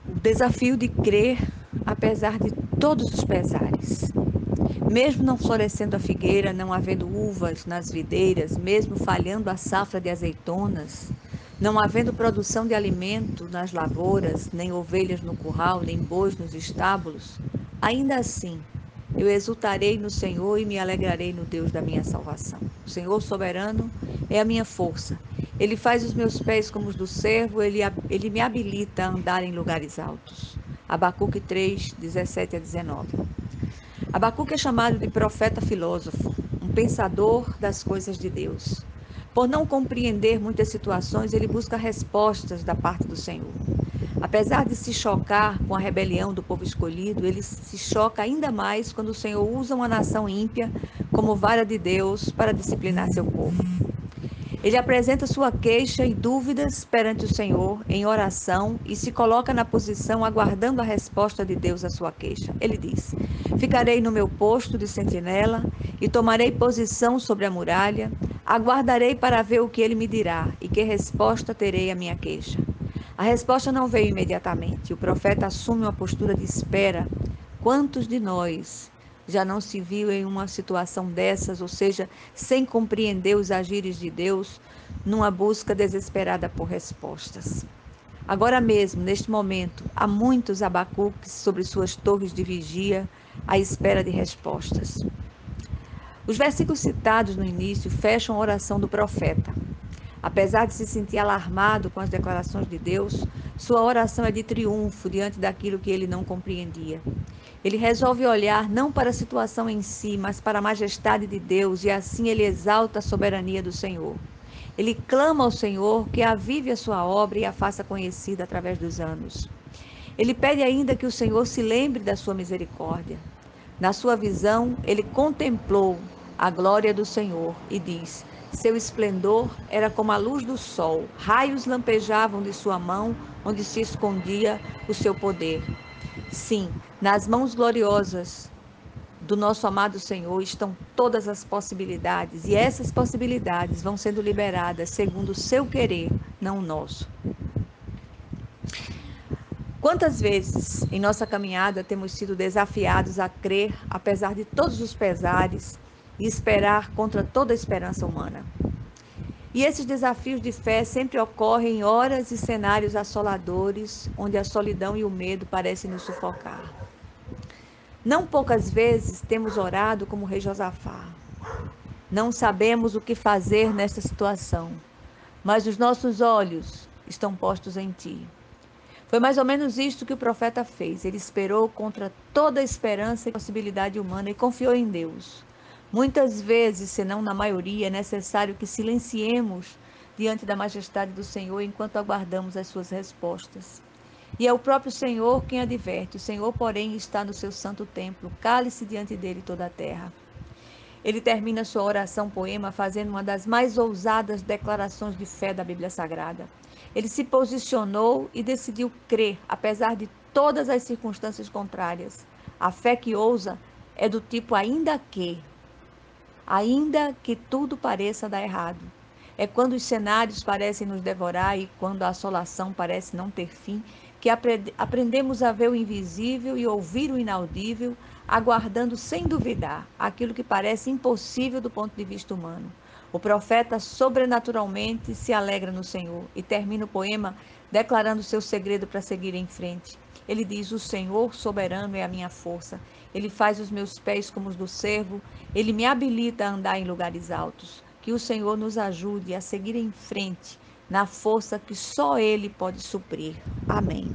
O desafio de crer apesar de todos os pesares. Mesmo não florescendo a figueira, não havendo uvas nas videiras, mesmo falhando a safra de azeitonas, não havendo produção de alimento nas lavouras, nem ovelhas no curral, nem bois nos estábulos, ainda assim eu exultarei no Senhor e me alegrarei no Deus da minha salvação. O Senhor soberano é a minha força. Ele faz os meus pés como os do servo, ele me habilita a andar em lugares altos. Abacuque 3, 17 a 19. Abacuque é chamado de profeta filósofo, um pensador das coisas de Deus. Por não compreender muitas situações, ele busca respostas da parte do Senhor. Apesar de se chocar com a rebelião do povo escolhido, ele se choca ainda mais quando o Senhor usa uma nação ímpia como vara de Deus para disciplinar seu povo. Ele apresenta sua queixa e dúvidas perante o Senhor em oração e se coloca na posição aguardando a resposta de Deus à sua queixa. Ele diz: Ficarei no meu posto de sentinela e tomarei posição sobre a muralha, aguardarei para ver o que ele me dirá e que resposta terei à minha queixa. A resposta não veio imediatamente. O profeta assume uma postura de espera. Quantos de nós já não se viu em uma situação dessas, ou seja, sem compreender os agires de Deus, numa busca desesperada por respostas? Agora mesmo, neste momento, há muitos Abacuques sobre suas torres de vigia, à espera de respostas. Os versículos citados no início fecham a oração do profeta. Apesar de se sentir alarmado com as declarações de Deus, sua oração é de triunfo diante daquilo que ele não compreendia. Ele resolve olhar não para a situação em si, mas para a majestade de Deus, e assim ele exalta a soberania do Senhor. Ele clama ao Senhor que avive a sua obra e a faça conhecida através dos anos. Ele pede ainda que o Senhor se lembre da sua misericórdia. Na sua visão, ele contemplou a glória do Senhor e diz: Seu esplendor era como a luz do sol, raios lampejavam de sua mão, onde se escondia o seu poder. Sim, nas mãos gloriosas do nosso amado Senhor estão todas as possibilidades, e essas possibilidades vão sendo liberadas segundo o seu querer, não o nosso. Quantas vezes em nossa caminhada temos sido desafiados a crer, apesar de todos os pesares, e esperar contra toda a esperança humana? E esses desafios de fé sempre ocorrem em horas e cenários assoladores, onde a solidão e o medo parecem nos sufocar. Não poucas vezes temos orado como o rei Josafá. Não sabemos o que fazer nesta situação, mas os nossos olhos estão postos em ti. Foi mais ou menos isto que o profeta fez. Ele esperou contra toda a esperança e possibilidade humana e confiou em Deus. Muitas vezes, se não na maioria, é necessário que silenciemos diante da majestade do Senhor enquanto aguardamos as suas respostas. E é o próprio Senhor quem adverte. O Senhor, porém, está no seu santo templo. Cale-se diante dele toda a terra. Ele termina sua oração poema fazendo uma das mais ousadas declarações de fé da Bíblia Sagrada. Ele se posicionou e decidiu crer, apesar de todas as circunstâncias contrárias. A fé que ousa é do tipo ainda que tudo pareça dar errado. É quando os cenários parecem nos devorar e quando a assolação parece não ter fim, que aprendemos a ver o invisível e ouvir o inaudível, aguardando sem duvidar aquilo que parece impossível do ponto de vista humano. O profeta sobrenaturalmente se alegra no Senhor e termina o poema declarando seu segredo para seguir em frente. Ele diz: O Senhor soberano é a minha força. Ele faz os meus pés como os do servo. Ele me habilita a andar em lugares altos. Que o Senhor nos ajude a seguir em frente na força que só Ele pode suprir. Amém.